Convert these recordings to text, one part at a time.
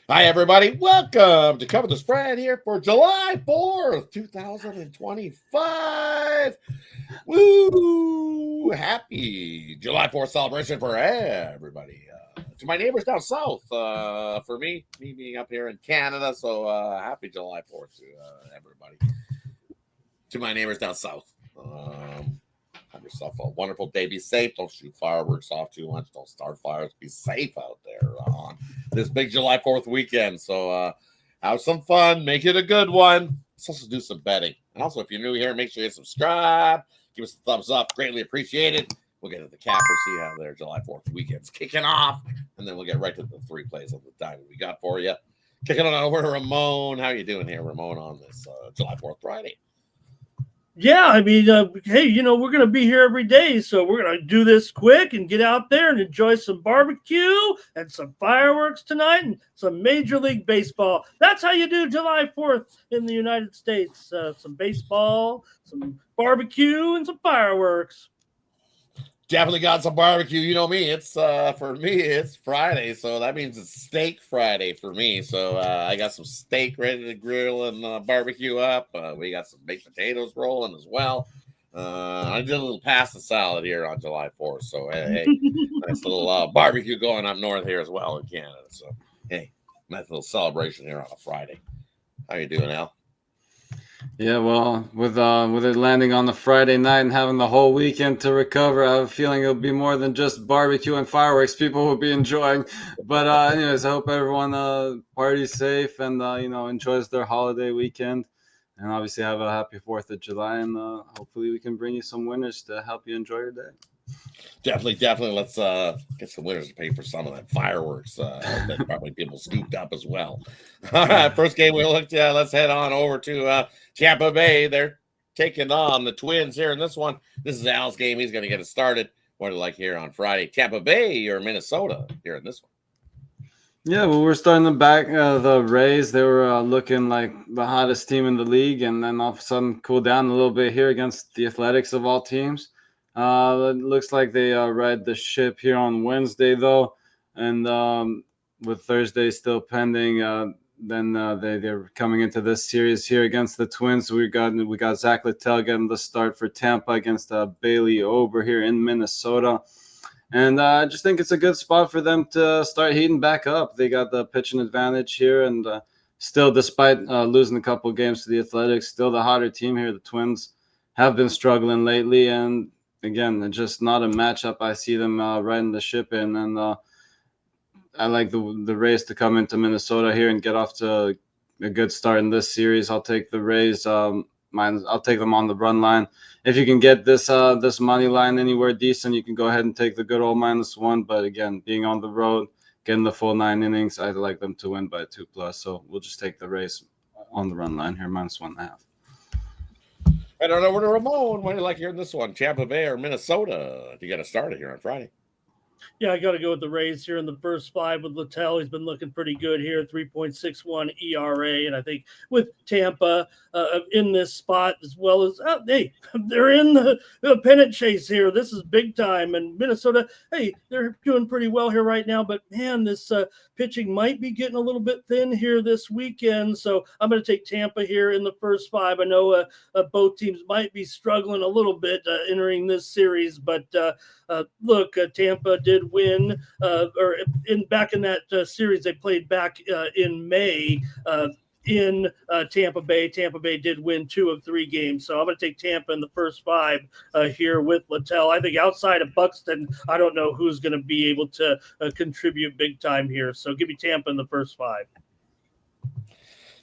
Hi, everybody. Welcome to Cover the Spread here for July 4th, 2025. Woo! Happy July 4th celebration for everybody. To my neighbors down south, for me being up here in Canada, so happy July 4th to everybody. To my neighbors down south. Have yourself a wonderful day. Be safe. Don't shoot fireworks off too much. Don't start fires. Be safe out there on this big July 4th weekend. So have some fun. Make it a good one. Let's also do some betting. And also, if you're new here, make sure you subscribe. Give us a thumbs up. Greatly appreciated. We'll get to the cappers, see how their July 4th weekend's kicking off. And then we'll get right to the three plays of the diamond we got for you. Kicking on over to Ramon. How you doing here, Ramon, on this July 4th Friday? Yeah, I mean, hey, we're going to be here every day, so we're going to do this quick and get out there and enjoy some barbecue and some fireworks tonight and some Major League Baseball. That's how you do July 4th in the United States. Some baseball, some barbecue, and some fireworks. Definitely got some barbecue. You know me. It's for me, it's Friday, so that means it's Steak Friday for me. So I got some steak ready to grill and barbecue up. We got some baked potatoes rolling as well. I did a little pasta salad here on July 4th. So hey, nice little barbecue going up north here as well in Canada. So hey, nice little celebration here on a Friday. How you doing, Al? Yeah, well, with it landing on the Friday night and having the whole weekend to recover, I have a feeling it'll be more than just barbecue and fireworks people will be enjoying. But anyways, I hope everyone parties safe and enjoys their holiday weekend, and obviously have a happy 4th of July. And hopefully we can bring you some winners to help you enjoy your day. Definitely. Let's get some winners to pay for some of that fireworks that probably people scooped up as well. All right, first game we looked at. Let's head on over to Tampa Bay. They're taking on the Twins here in this one. This is Al's game. He's going to get it started. What do you like here on Friday? Tampa Bay or Minnesota here in this one? Yeah, well, we're starting to back the Rays. They were looking like the hottest team in the league, and then all of a sudden cool down a little bit here against the Athletics of all teams. It looks like they ride the ship here on Wednesday, though, and with Thursday still pending, then they're coming into this series here against the Twins. We got Zach Littell getting the start for Tampa against Bailey Ober here in Minnesota. And I just think it's a good spot for them to start heating back up. They got the pitching advantage here, and still, despite losing a couple of games to the Athletics, still the hotter team here. The Twins have been struggling lately, and again, just not a matchup I see them riding the ship in. And I like the Rays to come into Minnesota here and get off to a good start in this series. I'll take the Rays. I'll take them on the run line. If you can get this money line anywhere decent, you can go ahead and take the good old -1. But again, being on the road, getting the full 9 innings, I'd like them to win by 2+. So we'll just take the Rays on the run line here, -1.5. I don't know where to Ramon. What do you like here in this one? Tampa Bay or Minnesota? You got to start it here on Friday. Yeah, I got to go with the Rays here in the first 5 with Littell. He's been looking pretty good here, 3.61 ERA. And I think with Tampa in this spot, as well as, hey, they're in the pennant chase here. This is big time. And Minnesota, hey, they're doing pretty well here right now. But, man, this pitching might be getting a little bit thin here this weekend. So I'm going to take Tampa here in the first 5. I know both teams might be struggling a little bit entering this series. But, look, Tampa did win, or back in that series they played back in May in Tampa Bay. Tampa Bay did win 2 of 3 games, so I'm going to take Tampa in the first 5 here with Littell. I think outside of Buxton, I don't know who's going to be able to contribute big time here. So give me Tampa in the first 5.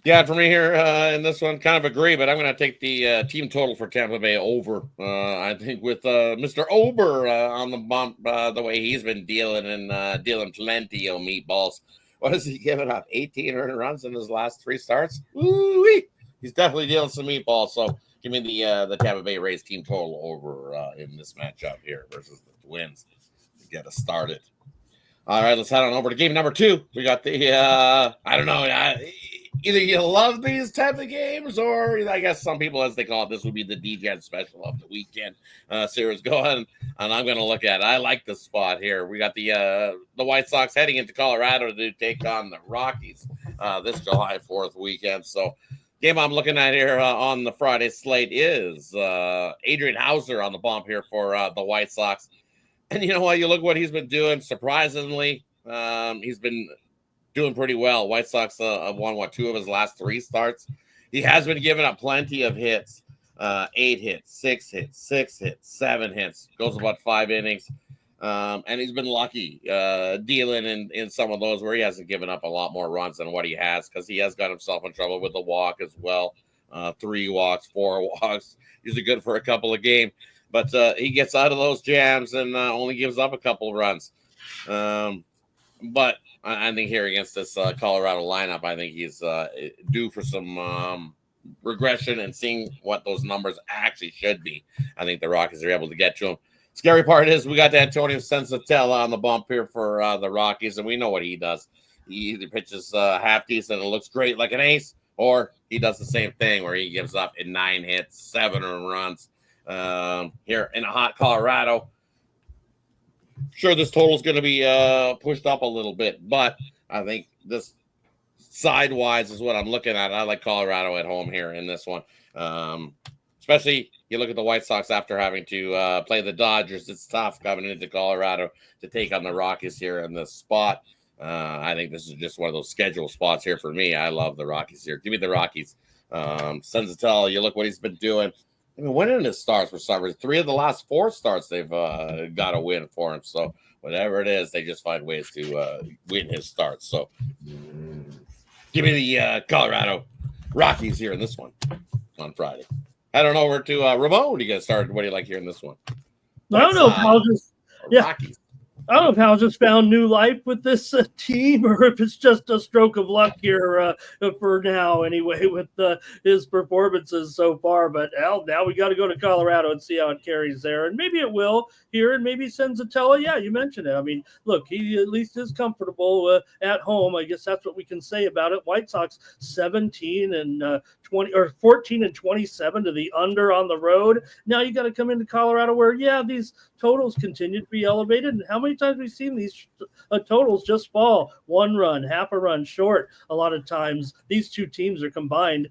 Yeah, for me here in this one, kind of agree, but I'm going to take the team total for Tampa Bay over. I think with Mr. Ober on the bump, the way he's been dealing and dealing plenty of meatballs. What has he given up? 18 earned runs in his last 3 starts? Woo-wee! He's definitely dealing some meatballs. So give me the Tampa Bay Rays team total over in this matchup here versus the Twins to get us started. All right, let's head on over to game number 2. We got the I don't know. either you love these type of games, or I guess some people, as they call it, this would be the DGen special of the weekend series. Go ahead, and I'm going to look at it. I like the spot here. We got the White Sox heading into Colorado to take on the Rockies this July 4th weekend. So, game I'm looking at here on the Friday slate is Adrian Hauser on the bump here for the White Sox. And you know what? You look what he's been doing. Surprisingly, he's been doing pretty well. White Sox have won, 2 of his last 3 starts. He has been giving up plenty of hits. 8 hits, 6 hits, 6 hits, 7 hits. Goes about 5 innings. And he's been lucky dealing in some of those where he hasn't given up a lot more runs than what he has, because he has got himself in trouble with the walk as well. 3 walks, 4 walks. Usually good for a couple of games. But he gets out of those jams and only gives up a couple runs. But I think here against this Colorado lineup, I think he's due for some regression and seeing what those numbers actually should be. I think the Rockies are able to get to him. Scary part is we got Antonio Senzatella on the bump here for the Rockies, and we know what he does. He either pitches half decent and it looks great like an ace, or he does the same thing where he gives up in 9 hits, 7 runs here in a hot Colorado. Sure, this total is going to be pushed up a little bit, but I think this sidewise is what I'm looking at. I like Colorado at home here in this one. Especially you look at the White Sox after having to play the Dodgers. It's tough coming into Colorado to take on the Rockies here in this spot. I think this is just one of those schedule spots here for me. I love the Rockies here. Give me the Rockies. Senzatella, you look what he's been doing. I mean, winning his starts for some reason. 3 of the last 4 starts they've got a win for him. So whatever it is, they just find ways to win his starts. So give me the Colorado Rockies here in this one on Friday. Head on over to Ramon to get started. What do you like here in this one? I don't know if Hal just Rockies. I don't know if Hal just found new life with this team, or if it's just a stroke of luck here for now, anyway, with his performances so far. But Hal, now we got to go to Colorado and see how it carries there, and maybe it will here, and maybe Senzatella. Yeah, you mentioned it. I mean, look, he at least is comfortable at home. I guess that's what we can say about it. White Sox 17 and 20 or 14 and 27 to the under on the road. Now you got to come into Colorado where these totals continue to be elevated, and how many times we've seen these totals just fall 1 run, half a run short. A lot of times these two teams are combined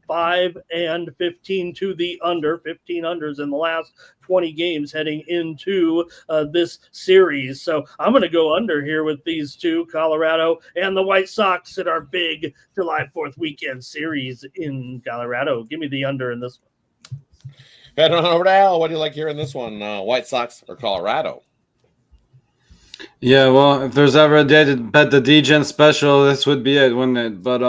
5 and 15 to the under, 15 unders in the last 20 games heading into this series. So I'm going to go under here with these two, Colorado and the White Sox, at our big July 4th weekend series in Colorado. Give me the under in this one. Head on over to Al. What do you like here in this one? White Sox or Colorado? Yeah, well, if there's ever a day to bet the DGen special, this would be it, wouldn't it? But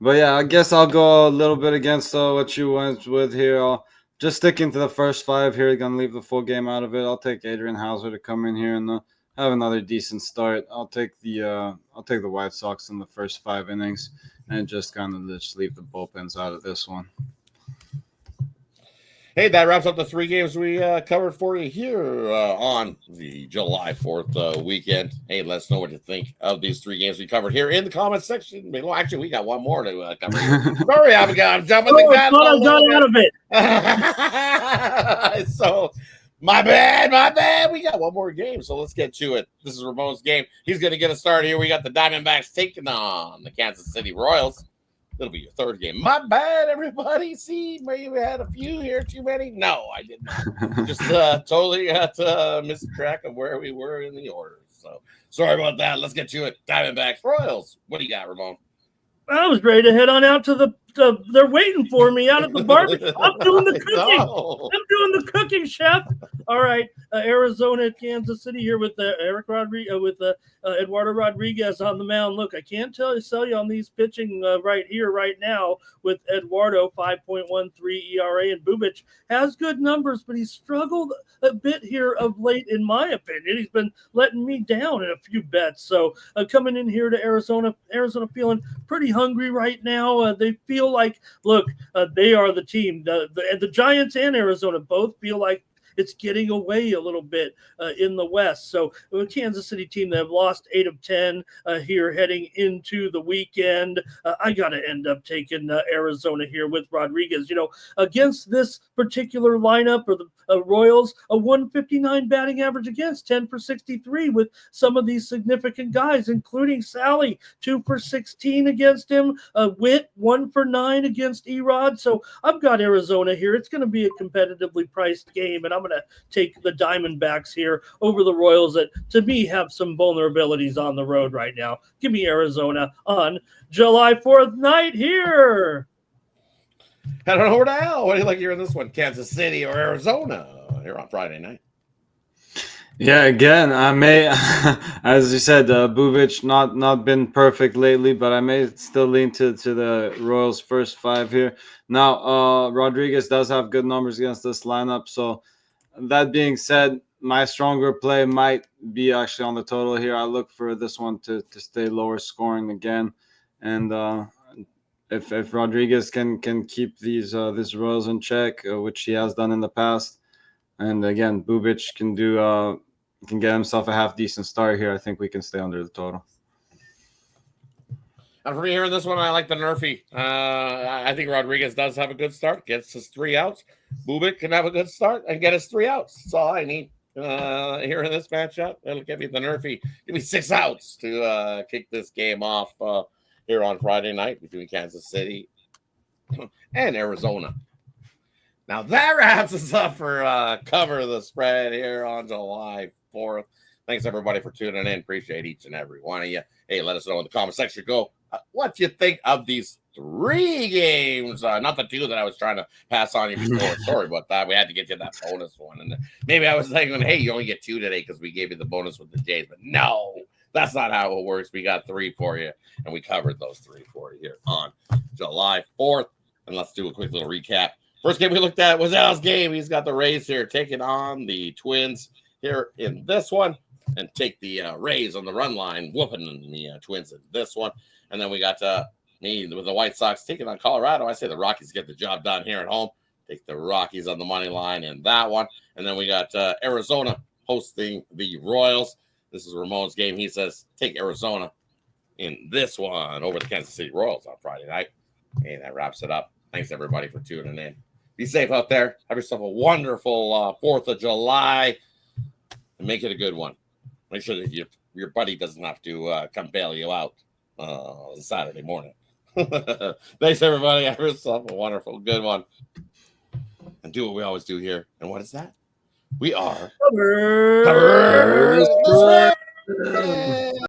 yeah, I guess I'll go a little bit against what you went with here. Just sticking to the first 5 here. Gonna leave the full game out of it. I'll take Adrian Hauser to come in here and have another decent start. I'll take the White Sox in the first 5 innings and just kind of just leave the bullpens out of this one. Hey, that wraps up the 3 games we covered for you here on the July 4th weekend. Hey, let us know what you think of these 3 games we covered here in the comments section. Well, actually, we got one more to cover. Sorry, I'm jumping the gun. I got out of it. So, my bad. We got one more game, so let's get to it. This is Ramon's game. He's going to get us started here. We got the Diamondbacks taking on the Kansas City Royals. It'll be your 3rd game. My bad, everybody. See, maybe we had a few here, too many. No, I did not. Just totally got missed track of where we were in the order. So sorry about that. Let's get to it. Diamondbacks, Royals. What do you got, Ramon? I was ready to head on out to they're waiting for me out at the barbecue. I'm doing the cooking. No. I'm doing the cooking, chef. All right, Arizona, Kansas City here with Eduardo Rodriguez on the mound. Look, I can't sell you on these pitching right here, right now with Eduardo, 5.13 ERA, and Bubic has good numbers, but he's struggled a bit here of late, in my opinion. He's been letting me down in a few bets. So coming in here to Arizona feeling pretty hungry right now. They feel like, look, they are the team. The Giants and Arizona both feel like it's getting away a little bit in the West. So a Kansas City team that have lost 8 of 10 here heading into the weekend. I got to end up taking Arizona here with Rodriguez. Against this particular lineup or the Royals, a 159 batting average against, 10 for 63 with some of these significant guys, including Sally, 2 for 16 against him. Witt, 1 for 9 against Erod. So I've got Arizona here. It's going to be a competitively priced game, and I'm going to take the Diamondbacks here over the Royals that, to me, have some vulnerabilities on the road right now. Give me Arizona on July 4th night here. I don't know where the hell. What do you like here in this one? Kansas City or Arizona here on Friday night? Yeah, again, I may, as you said, Bubic not been perfect lately, but I may still lean to the Royals' first 5 here. Now, Rodriguez does have good numbers against this lineup. So that being said, my stronger play might be actually on the total here. I look for this one to stay lower scoring again, and if Rodriguez can keep these Royals in check, which he has done in the past, and again, Bubic can get himself a half decent start here, I think we can stay under the total. And for me here in this one, I like the Nerfy. I think Rodriguez does have a good start, gets his 3 outs. Bubic can have a good start and get his 3 outs. That's all I need here in this matchup. It'll give me the Nerfy. Give me 6 outs to kick this game off here on Friday night between Kansas City and Arizona. Now that wraps us up for Cover the Spread here on July 4th. Thanks everybody for tuning in. Appreciate each and every one of you. Hey, let us know in the comment section what you think of these 3 games. Not the 2 that I was trying to pass on you before. Sorry about that. We had to get you that bonus one. And maybe I was thinking, hey, you only get 2 today because we gave you the bonus with the Jays. But no, that's not how it works. We got 3 for you, and we covered those 3 for you here on July 4th. And let's do a quick little recap. First game we looked at was Al's game. He's got the Rays here taking on the Twins here in this one, and take the Rays on the run line, whooping the Twins in this one. And then we got me with the White Sox taking on Colorado. I say the Rockies get the job done here at home. Take the Rockies on the money line in that one. And then we got Arizona hosting the Royals. This is Ramon's game. He says take Arizona in this one over the Kansas City Royals on Friday night. Hey, that wraps it up. Thanks, everybody, for tuning in. Be safe out there. Have yourself a wonderful 4th of July, and make it a good one. Make sure that your buddy doesn't have to come bail you out on Saturday morning. Thanks, everybody. Have yourself a wonderful, good one. And do what we always do here. And what is that? We are Cover.